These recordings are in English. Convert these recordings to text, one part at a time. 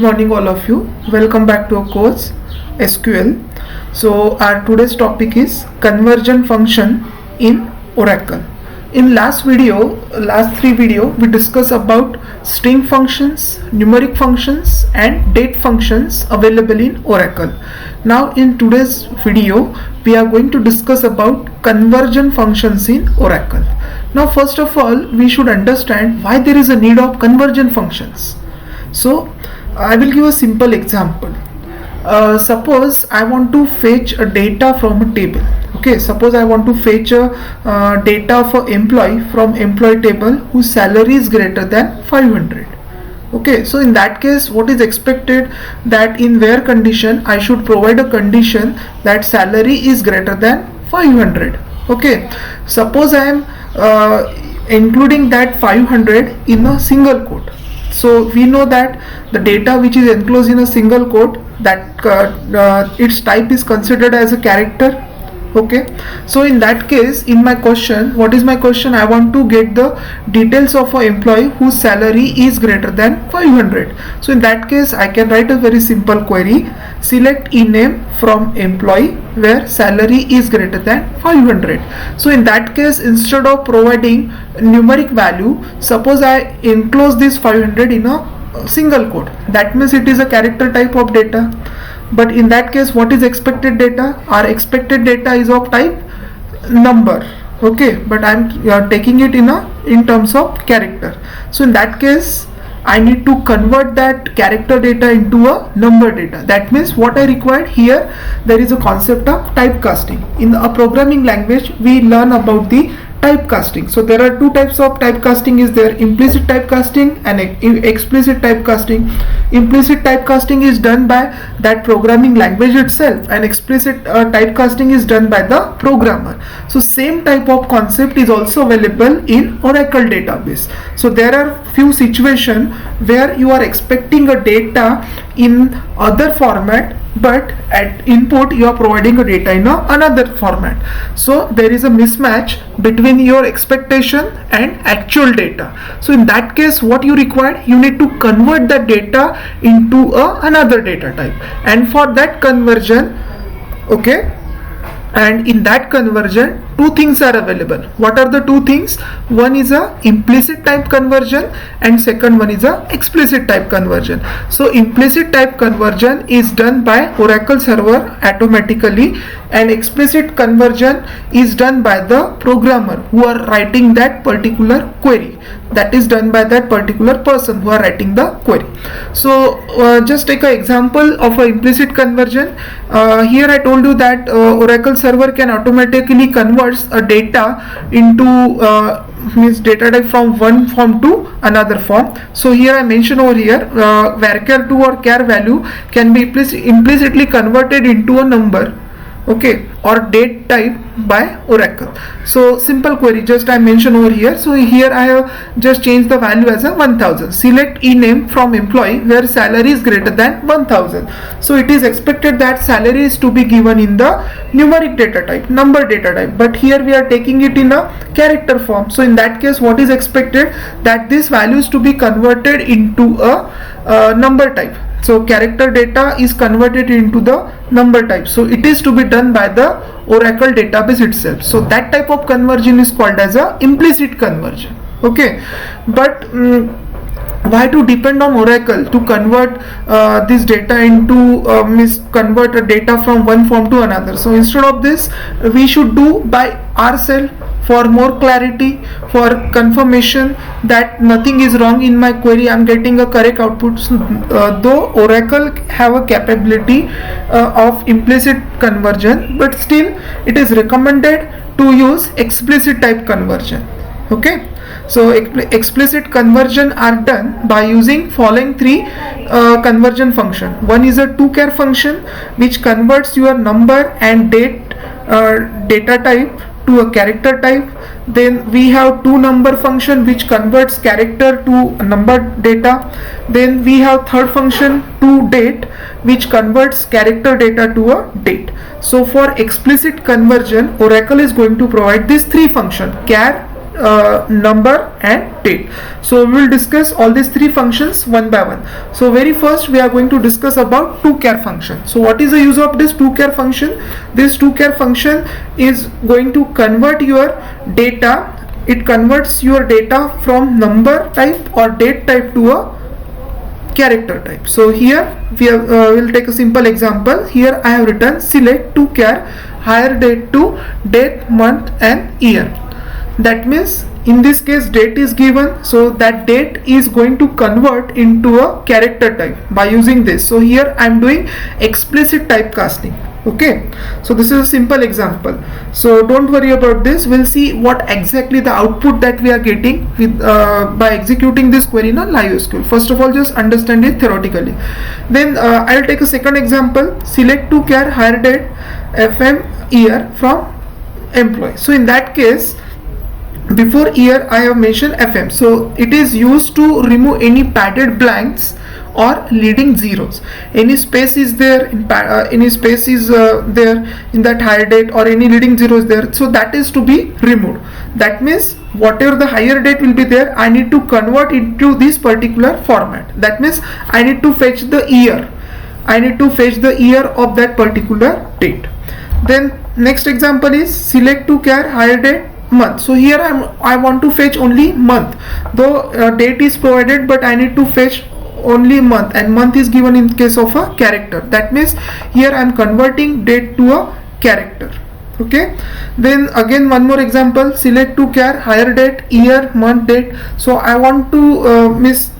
morning all of you. Welcome back to our course SQL. So our today's topic is conversion function in Oracle. In last three video we discussed about string functions, numeric functions and date functions available in Oracle. Now in today's video we are going to discuss about conversion functions in Oracle. Now first of all we should understand why there is a need of conversion functions. So I will give a simple example. Suppose I want to fetch a data from a table. Okay, suppose I want to fetch a data for employee from employee table whose salary is greater than 500. Okay, so in that case what is expected that in where condition I should provide a condition that salary is greater than 500. Okay, suppose I am including that 500 in a single quote. So we know that the data which is enclosed in a single quote, that its type is considered as a character. Okay, so in that case, in my question, what is my question? I want to get the details of an employee whose salary is greater than 500. So in that case I can write a very simple query: select ename from employee where salary is greater than 500. So in that case, instead of providing numeric value, suppose I enclose this 500 in a single quote. That means it is a character type of data. But in that case, what is expected data? Our expected data is of type number. Okay, but I am taking it in terms of character. So in that case I need to convert that character data into a number data. That means what I required here, there is a concept of typecasting. In a programming language we learn about the typecasting. So there are two types of typecasting is there: implicit typecasting and explicit typecasting. Implicit typecasting is done by that programming language itself, and explicit typecasting is done by the programmer. So same type of concept is also available in Oracle database. So there are few situations where you are expecting a data in other format, but at input you are providing a data in another format. So there is a mismatch between your expectation and actual data. So in that case what you require, you need to convert the data into another data type, and for that conversion, okay, and in that conversion two things are available. What are the two things? One is a implicit type conversion and second one is a explicit type conversion. So implicit type conversion is done by Oracle server automatically, and explicit conversion is done by the programmer who are writing that particular query. That is done by that particular person who are writing the query. So just take an example of an implicit conversion. Here I told you that Oracle server can automatically convert a data into means data type from one form to another form. So here I mention over here varchar2 or char value can be implicitly converted into a number, okay, or date type by Oracle. So simple query just I mention over here. So here I have just changed the value as a 1000. Select ename from employee where salary is greater than 1000. So it is expected that salary is to be given in the numeric data type, number data type, but here we are taking it in a character form. So in that case what is expected, that this value is to be converted into a number type. So character data is converted into the number type. So it is to be done by the Oracle database itself. So that type of conversion is called as a implicit conversion. Okay, but why to depend on Oracle to convert this data into convert a data from one form to another? So instead of this we should do by ourselves for more clarity, for confirmation that nothing is wrong in my query, I am getting a correct output. Though Oracle have a capability of implicit conversion, but still it is recommended to use explicit type conversion. Okay, so explicit conversion are done by using following three conversion function. One is a toChar function which converts your number and date data type to a character type. Then we have toNumber function which converts character to number data. Then we have third function toDate which converts character data to a date. So for explicit conversion Oracle is going to provide these three functions: char, number and date. So we will discuss all these three functions one by one. So very first we are going to discuss about toChar function. So what is the use of this toChar function? This toChar function is going to convert your data. It converts your data from number type or date type to a character type. So here we will take a simple example. Here I have written select toChar hire date to date, month and year. That means in this case date is given, so that date is going to convert into a character type by using this. So here I am doing explicit typecasting. Okay, so this is a simple example, so don't worry about this. We'll see what exactly the output that we are getting with by executing this query in a live SQL. First of all, just understand it theoretically. Then I'll take a second example. Select toChar hire date FM year from employee. So in that case, before year I have mentioned FM, so it is used to remove any padded blanks or leading zeros. Any space is there in any space is there in that hire date, or any leading zero is there, so that is to be removed. That means whatever the hire date will be there, I need to convert into this particular format. That means I need to fetch the year. I need to fetch the year of that particular date. Then next example is select toChar hire date month. So here I want to fetch only month, though date is provided, but I need to fetch only month, and month is given in case of a character. That means here I am converting date to a character. Okay, then again one more example. Select toChar hire date year, month, date. So I want to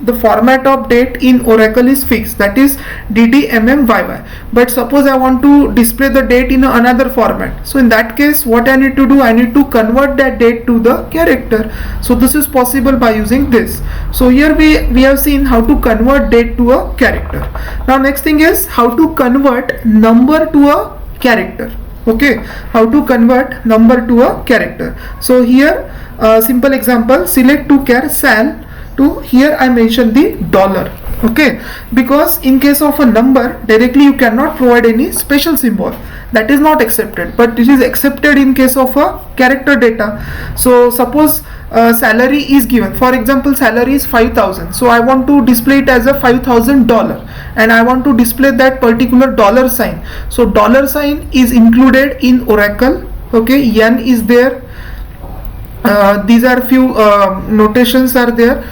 the format of date in Oracle is fixed, that is DDMMYY, but suppose I want to display the date in another format. So in that case what I need to do, I need to convert that date to the character. So this is possible by using this. So here we have seen how to convert date to a character. Now next thing is how to convert number to a character. Okay, how to convert number to a character. So here simple example, select toChar sal to, here I mention the dollar. Okay, because in case of a number directly you cannot provide any special symbol, that is not accepted, but it is accepted in case of a character data. So suppose salary is given, for example salary is 5,000, so I want to display it as a $5,000 and I want to display that particular dollar sign. So dollar sign is included in Oracle. Okay, yen is there. These are few notations are there.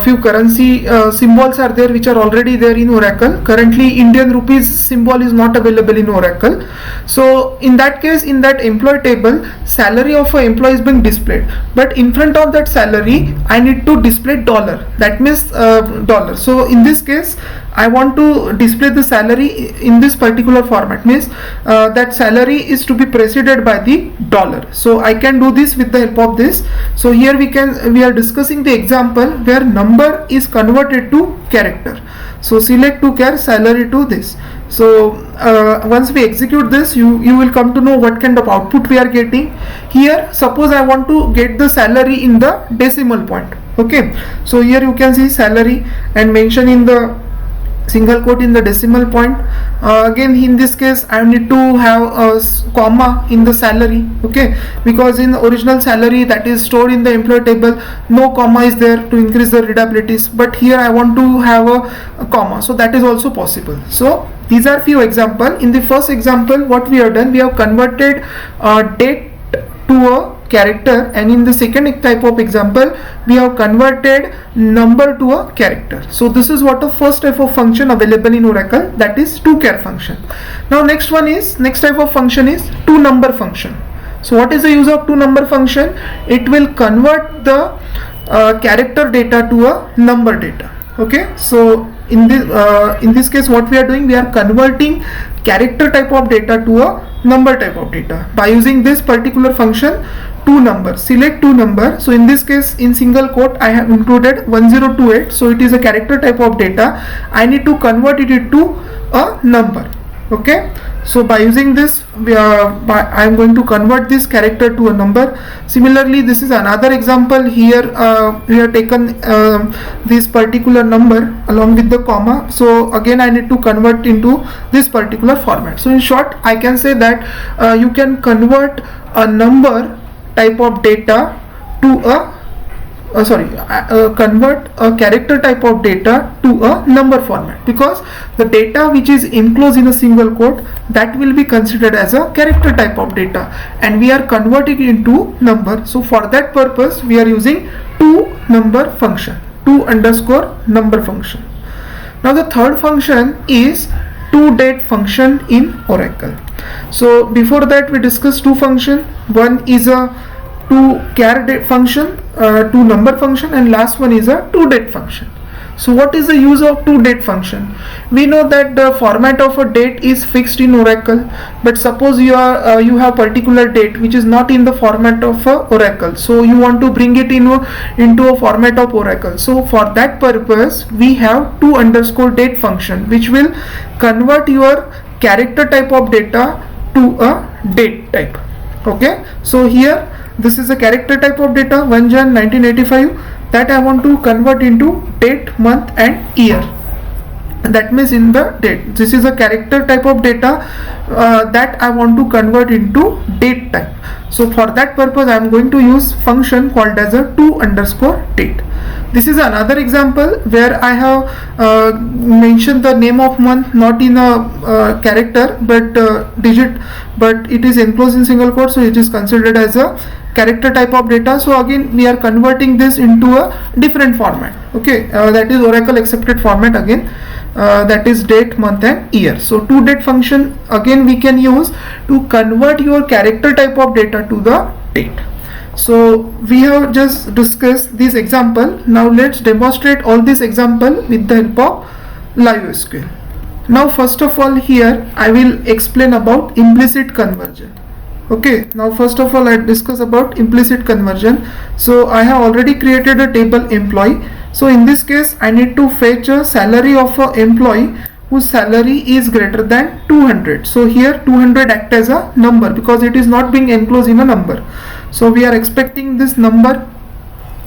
Few currency symbols are there which are already there in Oracle. Currently Indian rupees symbol is not available in Oracle. So in that case, in that employee table, salary of an employee is being displayed, but in front of that salary I need to display dollar. That means dollar. So in this case I want to display the salary in this particular format, means that salary is to be preceded by the dollar. So I can do this with the help of this. So here we are discussing the example where number is converted to character. So select toChar salary to this. So once we execute this, you will come to know what kind of output we are getting. Here suppose I want to get the salary in the decimal point. Okay, so here you can see salary and mention in the single quote in the decimal point. Again in this case I need to have a comma in the salary. Okay, because in the original salary that is stored in the employee table, no comma is there to increase the readabilities, but here I want to have a comma, so that is also possible. So these are few examples. In the first example what we have done, we have converted date to a character, and in the second type of example we have converted number to a character. So this is what the first type of function available in Oracle, that is toChar function. Now next type of function is toNumber function. So what is the use of toNumber function? It will convert the character data to a number data. Okay, so in this case what we are doing, we are converting character type of data to a number type of data by using this particular function toNumber. Select toNumber. So in this case in single quote I have included 1028, so it is a character type of data. I need to convert it into a number. Okay, so by using this I am going to convert this character to a number. Similarly this is another example. Here we have taken this particular number along with the comma, so again I need to convert into this particular format. So in short I can say that you can convert a number type of data to a convert a character type of data to a number format, because the data which is enclosed in a single quote, that will be considered as a character type of data, and we are converting it into number. So for that purpose we are using toNumber function, to_number function. Now the third function is toDate function in Oracle. So before that we discussed two functions. One is a toChar function, toNumber function, and last one is a toDate function. So what is the use of toDate function? We know that the format of a date is fixed in Oracle, but suppose you have particular date which is not in the format of Oracle, so you want to bring it into a format of Oracle. So for that purpose we have to_date function, which will convert your character type of data to a date type. Okay, so here this is a character type of data, 1 Jan 1985, that I want to convert into date, month and year. That means in the date, this is a character type of data that I want to convert into date type. So for that purpose I am going to use function called as a to_date. This is another example where I have mentioned the name of month not in a character but digit, but it is enclosed in single quote, so it is considered as a character type of data. So again we are converting this into a different format. Okay, that is Oracle accepted format again, that is date, month and year. So toDate function again we can use to convert your character type of data to the date. So we have just discussed this example. Now let's demonstrate all this example with the help of LiveSQL. Now first of all here I will explain about implicit conversion. Okay, now first of all I discuss about implicit conversion. So I have already created a table employee. So in this case I need to fetch a salary of an employee whose salary is greater than 200. So here 200 act as a number because it is not being enclosed in a number. So we are expecting this number,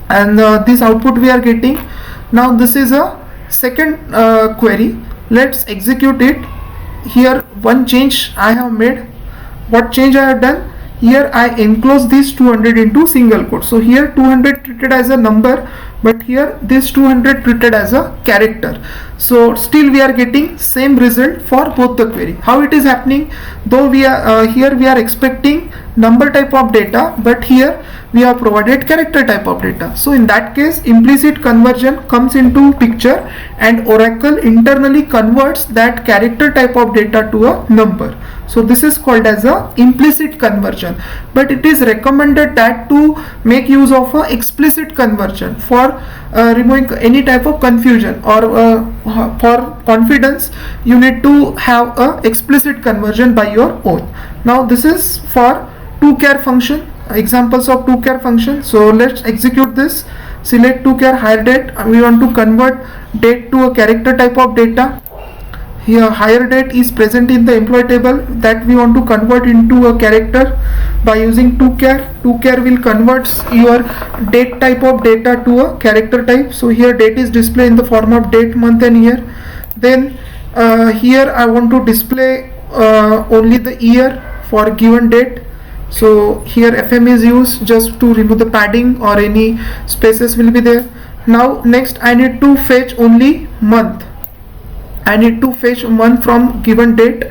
and this output we are getting. Now this is a second query. Let's execute it. Here one change I have made. What change I have done? Here I enclose this 200 into single quote. So here 200 treated as a number, but here this 200 treated as a character. So still we are getting same result for both the query. How it is happening? Though we are here we are expecting number type of data, but here we have provided character type of data. So in that case implicit conversion comes into picture, and Oracle internally converts that character type of data to a number. So this is called as a implicit conversion, but it is recommended that to make use of a explicit conversion for removing any type of confusion, or for confidence you need to have a explicit conversion by your own. Now this is for toChar function, examples of toChar function. So let's execute this. Select toChar hire date, and we want to convert date to a character type of data. Here hire date is present in the employee table, that we want to convert into a character by using toChar. toChar will convert your date type of data to a character type. So here date is displayed in the form of date, month and year. Then here I want to display only the year for given date. So here FM is used just to remove the padding or any spaces will be there. Now next I need to fetch only month. I need to fetch month from given date.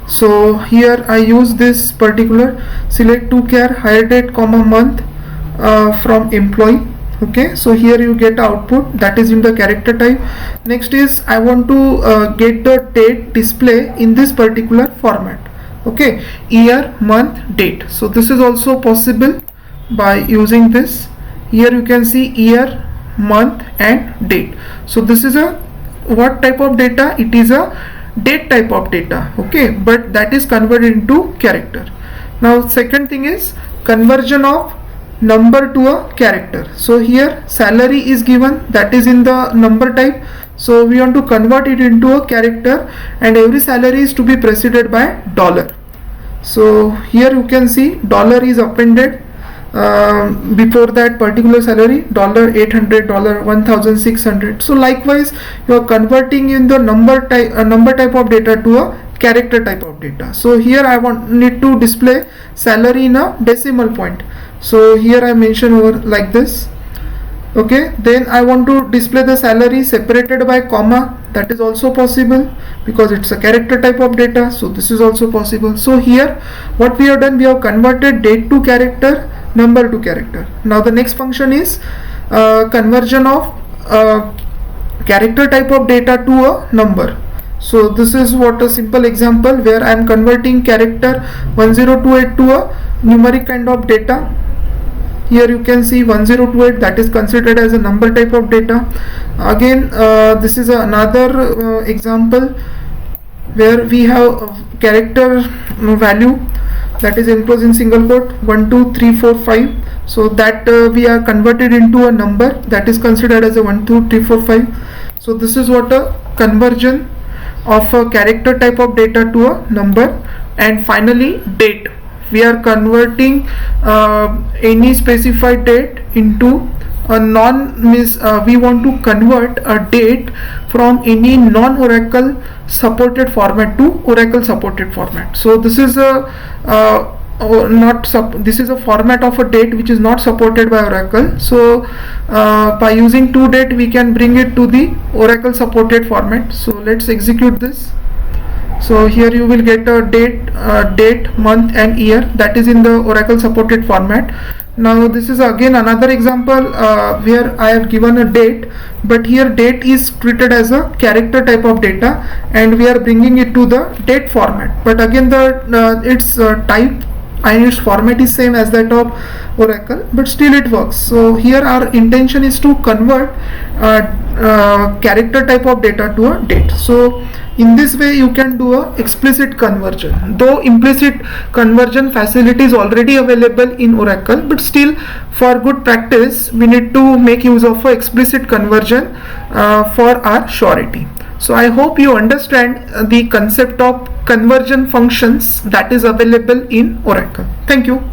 So here I use this particular select toChar hire date comma month from employee. Okay, so here you get output that is in the character type. Next is I want to get the date display in this particular format. Okay, year, month, date. So this is also possible by using this. Here you can see year, month and date. So this is a what type of data? It is a date type of data. Okay, but that is converted into character. Now second thing is conversion of number to a character. So here salary is given, that is in the number type. So we want to convert it into a character, and every salary is to be preceded by dollar. So here you can see dollar is appended before that particular salary, $800, $1,600. So likewise you are converting in the number type of data to a character type of data. So here I need to display salary in a decimal point. So here I mention over like this. Okay, then I want to display the salary separated by comma. That is also possible because it's a character type of data, so this is also possible. So here what we have done, we have converted date to character, number to character. Now the next function is conversion of character type of data to a number. So this is what a simple example where I am converting character 1028 to a numeric kind of data. Here you can see 1028, that is considered as a number type of data. Again this is another example where we have a character value that is enclosed in single quote 1 2 3 4 5. So that we are converted into a number that is considered as a 1 2 3 4 5. So this is what a conversion of a character type of data to a number. And finally date, we are converting any specified date into a we want to convert a date from any non-Oracle supported format to Oracle supported format. So this is a this is a format of a date which is not supported by Oracle. So by using toDate we can bring it to the Oracle supported format. So let's execute this. So here you will get a date, month and year, that is in the Oracle supported format. Now this is again another example where I have given a date, but here date is treated as a character type of data and we are bringing it to the date format. But again its type and its format is same as that of Oracle, but still it works. So here our intention is to convert character type of data to a date. So in this way you can do a explicit conversion, though implicit conversion facility is already available in Oracle, but still for good practice we need to make use of a explicit conversion for our surety. So I hope you understand the concept of conversion functions that is available in Oracle. Thank you.